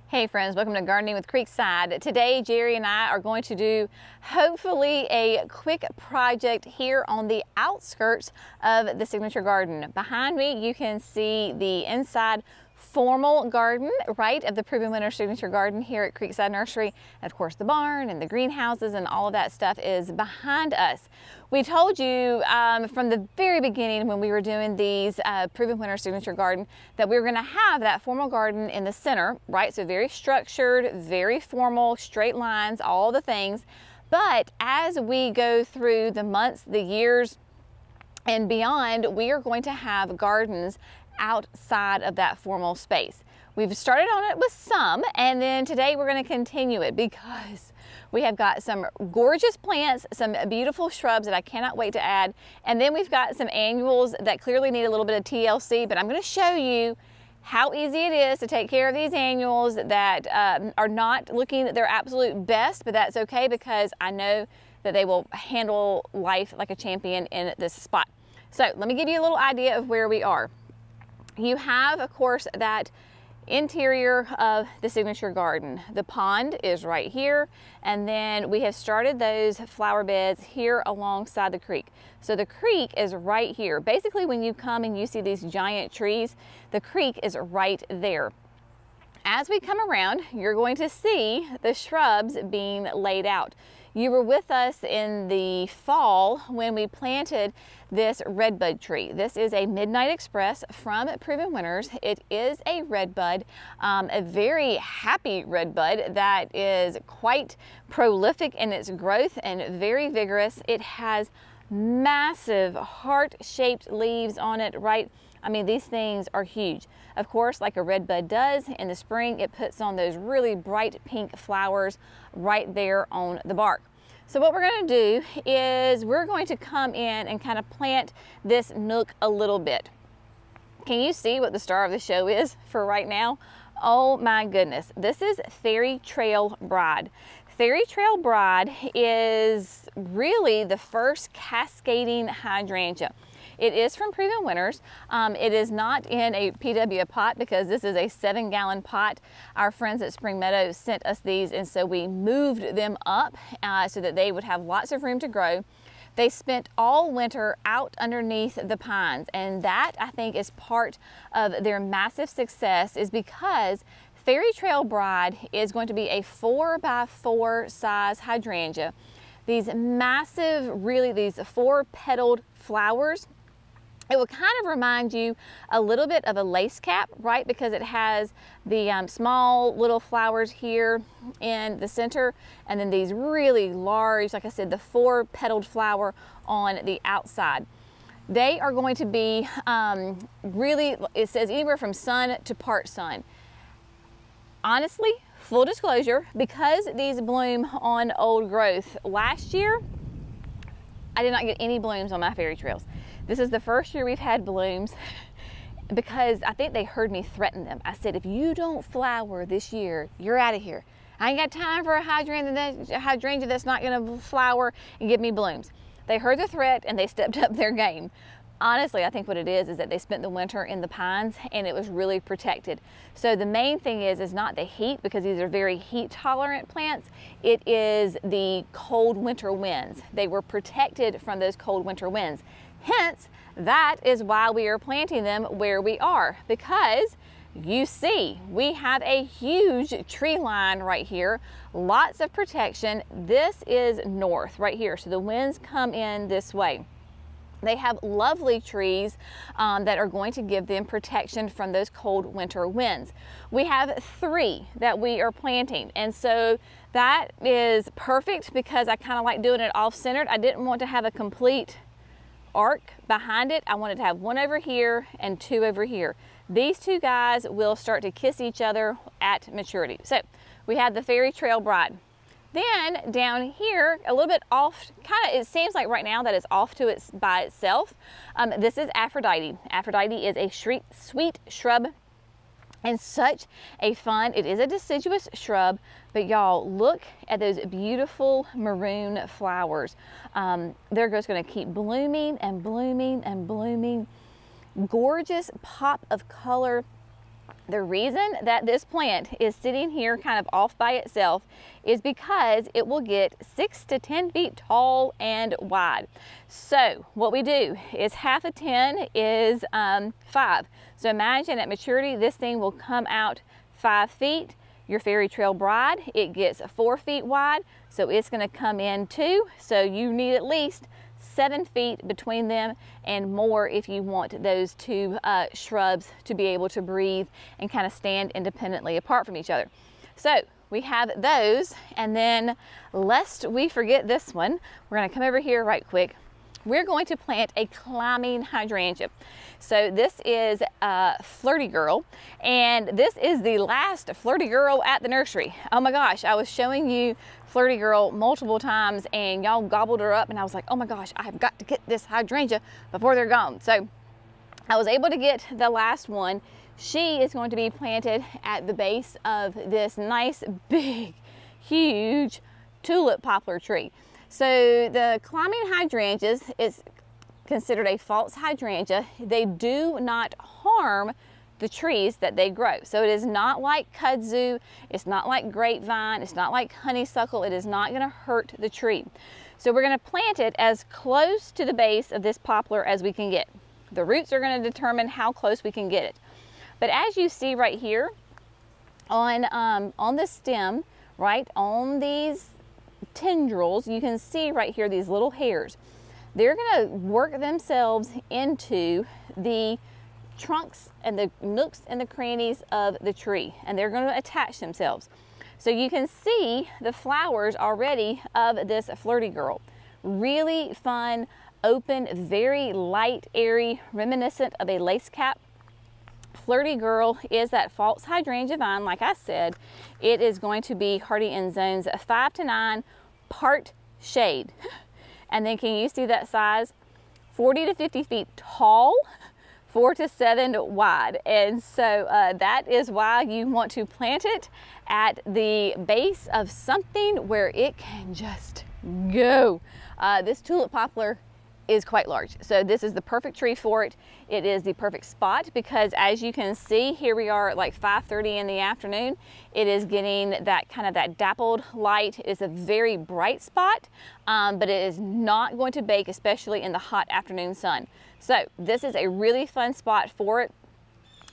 Hey friends, welcome to Gardening with Creekside. Today Jerry and I are going to do hopefully a quick project here on the outskirts of the signature garden. Behind me you can see the inside formal garden, right, of the Proven Winner Signature Garden here at Creekside Nursery. And of course the barn and the greenhouses and all of that stuff is behind us. We told you from the very beginning when we were doing these Proven Winner Signature Garden that we were going to have that formal garden in the center, right? So very structured, very formal, straight lines, all the things. But as we go through the months, the years, and beyond, we are going to have gardens outside of that formal space. We've started on it with some, and then today we're going to continue it because we have got some gorgeous plants, some beautiful shrubs that I cannot wait to add, and then we've got some annuals that clearly need a little bit of TLC, but I'm going to show you how easy it is to take care of these annuals that are not looking their absolute best, but that's okay because I know that they will handle life like a champion in this spot. So let me give you a little idea of where we are. You have, of course, that interior of the signature garden. The pond is right here, and then we have started those flower beds here alongside the creek. So the creek is right here. Basically, when you come and you see these giant trees, the creek is right there. As we come around, you're going to see the shrubs being laid out. You were with us in the fall when we planted this redbud tree. This is a Midnight Express from Proven Winners. It is a redbud, a very happy redbud that is quite prolific in its growth and very vigorous. It has massive heart-shaped leaves on it, right? I mean, these things are huge. Of course, like a redbud does, in the spring, it puts on those really bright pink flowers right there on the bark. So what we're going to do is we're going to come in and kind of plant this nook a little bit. Can you see what the star of the show is for right now? Oh my goodness. This is Fairy Trail Bride. Fairy Trail Bride is really the first cascading hydrangea. It is from Proven Winners. It is not in a PW pot because this is a 7-gallon pot. Our friends at Spring Meadows sent us these, and so we moved them up so that they would have lots of room to grow. They spent all winter out underneath the pines, and that I think is part of their massive success is because Fairy Trail Bride is going to be a 4x4 size hydrangea. These massive, really these 4-petaled flowers. It will kind of remind you a little bit of a lace cap, right? Because it has the small little flowers here in the center, and then these really large, like I said, the 4-petaled flower on the outside. They are going to be really, it says anywhere from sun to part sun. Honestly, full disclosure, because these bloom on old growth, last year, I did not get any blooms on my fairy trails. This is the first year we've had blooms because I think they heard me threaten them. I said, if you don't flower this year, you're out of here. I ain't got time for a hydrangea that's not gonna flower and give me blooms. They heard the threat and they stepped up their game. Honestly, I think what it is that they spent the winter in the pines and it was really protected. So the main thing is not the heat, because these are very heat tolerant plants. It is the cold winter winds. They were protected from those cold winter winds. Hence, that is why we are planting them where we are, because you see, we have a huge tree line right here, lots of protection. This is north right here, so the winds come in this way. They have lovely trees that are going to give them protection from those cold winter winds. We have 3 that we are planting, and so that is perfect because I kind of like doing it off-centered. I didn't want to have a complete arc behind it. I wanted to have 1 over here and 2 over here. These 2 guys will start to kiss each other at maturity. So we have the Fairy Trail Bride. Then down here, a little bit off, kind of, it seems like right now that it's off to by itself. This is Aphrodite. Aphrodite is a sweet shrub and such a fun, it is a deciduous shrub, but y'all look at those beautiful maroon flowers. They're just gonna keep blooming and blooming and blooming. Gorgeous pop of color. The reason that this plant is sitting here kind of off by itself is because it will get 6 to 10 feet tall and wide. So what we do is half of 10 is 5. So imagine at maturity, this thing will come out 5 feet. Your Fairy Trail Bride, it gets 4 feet wide, so it's gonna come in 2. So you need at least 7 feet between them and more if you want those two shrubs to be able to breathe and kind of stand independently apart from each other. So we have those, and then lest we forget this one, we're going to come over here right quick. We're going to plant a climbing hydrangea. So this is Flirty Girl, and this is the last Flirty Girl at the nursery. Oh my gosh, I was showing you Flirty Girl multiple times and y'all gobbled her up, and I was like, oh my gosh, I have got to get this hydrangea before they're gone. So I was able to get the last one. She is going to be planted at the base of this nice, big, huge tulip poplar tree. So the climbing hydrangeas is considered a false hydrangea. They do not harm the trees that they grow. So it is not like kudzu, it's not like grapevine, it's not like honeysuckle. It is not going to hurt the tree. So we're going to plant it as close to the base of this poplar as we can get. The roots are going to determine how close we can get it. But as you see right here on the stem, right on these tendrils, you can see right here these little hairs. They're going to work themselves into the trunks and the nooks and the crannies of the tree, and they're going to attach themselves. So you can see the flowers already of this Flirty Girl. Really fun, open, very light, airy, reminiscent of a lace cap. Flirty Girl is that false hydrangea vine. Like I said, it is going to be hardy in zones 5 to 9, part shade. And then can you see that size? 40 to 50 feet tall, 4 to 7 wide. And so that is why you want to plant it at the base of something where it can just go. This tulip poplar is quite large. So this is the perfect tree for it. It is the perfect spot because as you can see, here we are at like 5:30 in the afternoon. It is getting that kind of that dappled light. It is a very bright spot, but it is not going to bake, especially in the hot afternoon sun. So this is a really fun spot for it.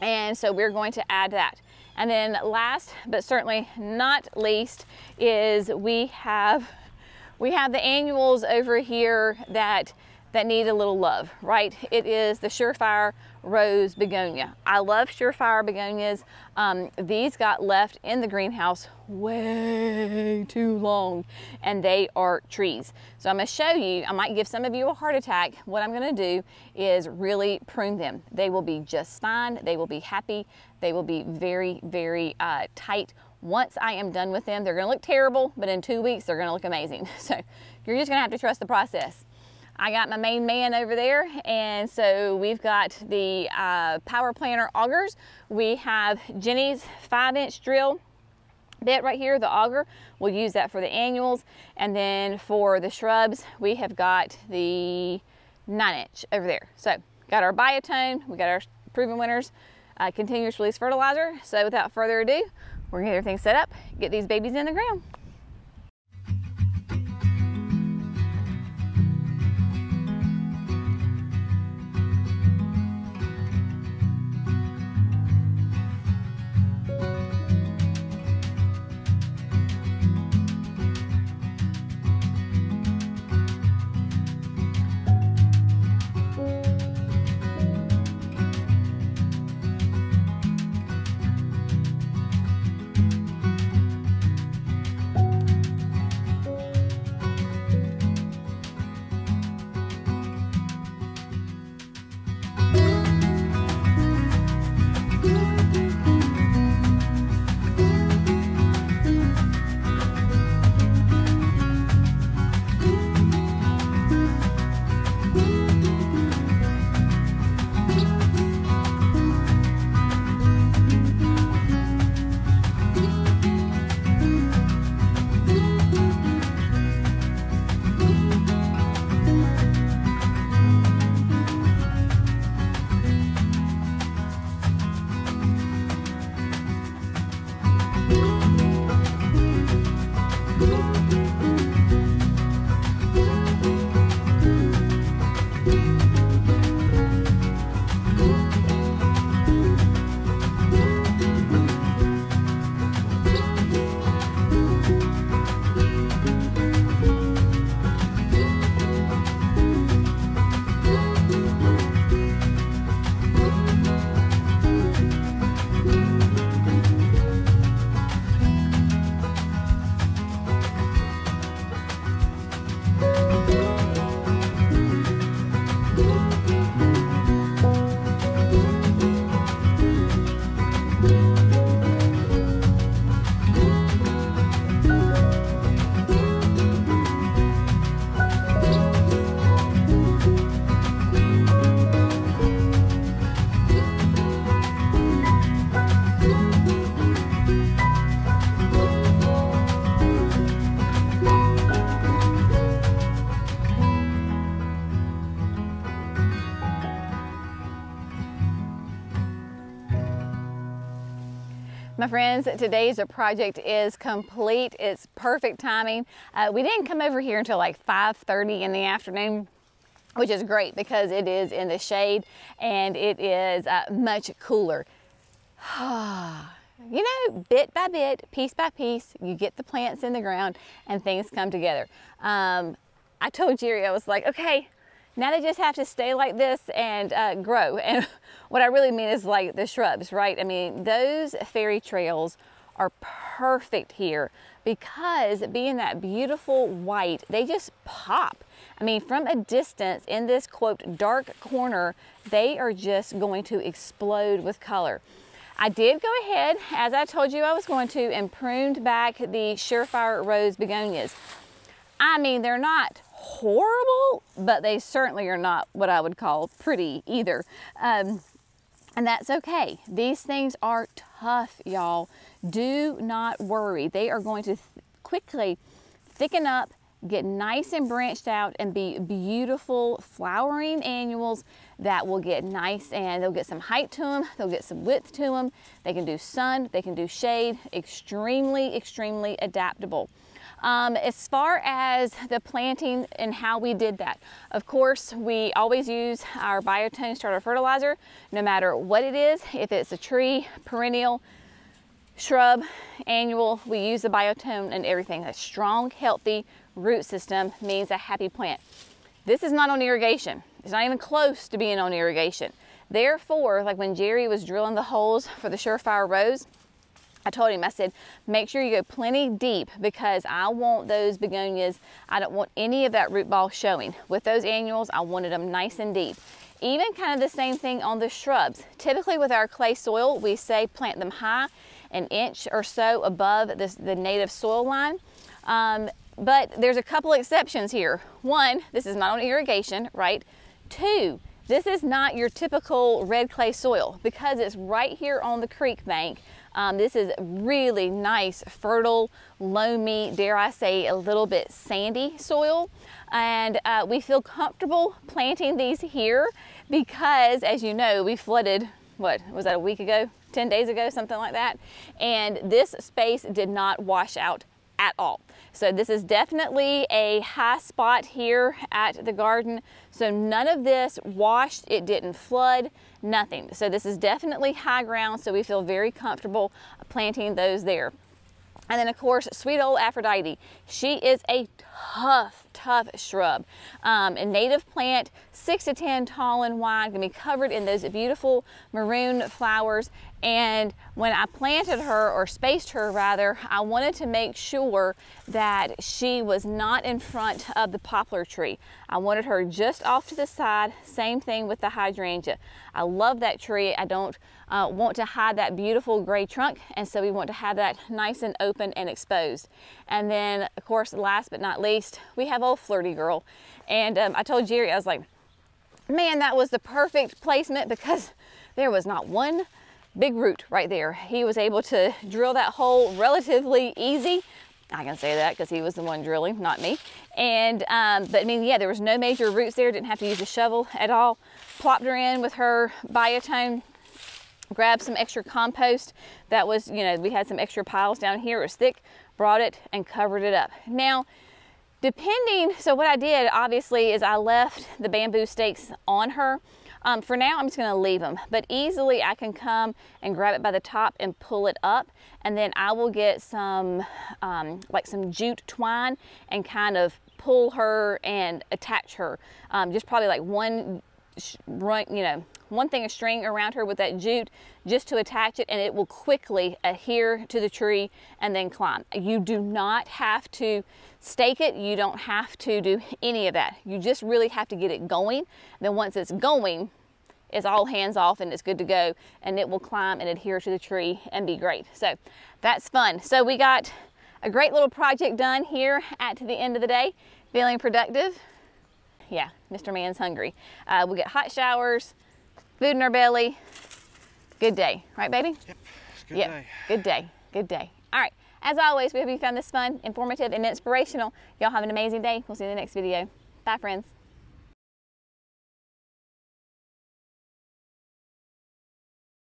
And so we're going to add that. And then last, but certainly not least, is we have the annuals over here that need a little love, right? It is the Surefire Rose Begonia. I love Surefire Begonias. These got left in the greenhouse way too long, and they are trees. So I'm gonna show you, I might give some of you a heart attack. What I'm gonna do is really prune them. They will be just fine. They will be happy. They will be very, very tight. Once I am done with them, they're gonna look terrible, but in 2 weeks, they're gonna look amazing. So you're just gonna have to trust the process. I got my main man over there, and so we've got the Power Planter augers. We have Jenny's 5-inch drill bit right here, the auger. We'll use that for the annuals. And then for the shrubs, we have got the 9-inch over there. So got our biotone, we got our proven winners, continuous release fertilizer. So without further ado, we're gonna get everything set up, get these babies in the ground. My friends, today's project is complete. It's perfect timing. We didn't come over here until like 5:30 in the afternoon, which is great because it is in the shade and it is much cooler. You know, bit by bit, piece by piece, you get the plants in the ground and things come together. I told Jerry, I was like, okay, now they just have to stay like this and grow. And what I really mean is like the shrubs, right? I mean, those fairy trails are perfect here because being that beautiful white, they just pop. I mean, from a distance in this quote dark corner, they are just going to explode with color. I did go ahead, as I told you I was going to, and pruned back the Surefire Rose begonias. I mean, they're not horrible, but they certainly are not what I would call pretty either. And that's okay. These things are tough, y'all. Do not worry. They are going to quickly thicken up, get nice and branched out, and be beautiful flowering annuals that will get nice, and they'll get some height to them, they'll get some width to them. They can do sun, they can do shade, extremely, extremely adaptable. As far as the planting and how we did that, of course, we always use our Biotone starter fertilizer, no matter what it is. If it's a tree, perennial, shrub, annual, we use the Biotone and everything. A strong, healthy root system means a happy plant. This is not on irrigation. It's not even close to being on irrigation. Therefore, like when Jerry was drilling the holes for the Surefire Rose, I told him, I said, make sure you go plenty deep because I want those begonias, I don't want any of that root ball showing. With those annuals, I wanted them nice and deep. Even kind of the same thing on the shrubs. Typically with our clay soil, we say plant them high, an inch or so above the native soil line. But there's a couple exceptions here. One, this is not on irrigation, right? Two, this is not your typical red clay soil because it's right here on the creek bank. This is really nice, fertile, loamy, dare I say, a little bit sandy soil. And we feel comfortable planting these here because, as you know, we flooded, what was that, a week ago, 10 days ago, something like that. And this space did not wash out at all. So this is definitely a high spot here at the garden. So none of this washed, it didn't flood, nothing. So this is definitely high ground, so we feel very comfortable planting those there. And then of course, sweet old Aphrodite. She is a tough shrub. A native plant, 6 to 10 tall and wide, gonna be covered in those beautiful maroon flowers. And when I planted her, or spaced her rather, I wanted to make sure that she was not in front of the poplar tree. I wanted her just off to the side. Same thing with the hydrangea. I love that tree. I don't want to hide that beautiful gray trunk, and so we want to have that nice and open and exposed. And then of course, last but not least, we have old Flirty Girl. And I told Jerry, I was like, man, that was the perfect placement because there was not one big root right there. He was able to drill that hole relatively easy. I can say that because he was the one drilling, not me. And but I mean, yeah, there was no major roots there. Didn't have to use a shovel at all. Plopped her in with her Biotone. Grabbed some extra compost that was, you know, we had some extra piles down here. It was thick. Brought it and covered it up. Now, depending, so what I did obviously is I left the bamboo stakes on her. For now, I'm just gonna leave them, but easily I can come and grab it by the top and pull it up, and then I will get some, like some jute twine and kind of pull her and attach her. Just probably like one thing of string around her with that jute just to attach it, and it will quickly adhere to the tree and then climb. You do not have to stake it. You don't have to do any of that. You just really have to get it going. Then once it's going, it's all hands off and it's good to go, and it will climb and adhere to the tree and be great. So that's fun. So we got a great little project done here at the end of the day. Feeling productive? Yeah, Mr. Man's hungry. We'll get hot showers, food in our belly. Good day, right, baby? Yep, it's a good day. Good day, good day. All right, as always, we hope you found this fun, informative, and inspirational. Y'all have an amazing day. We'll see you in the next video. Bye, friends.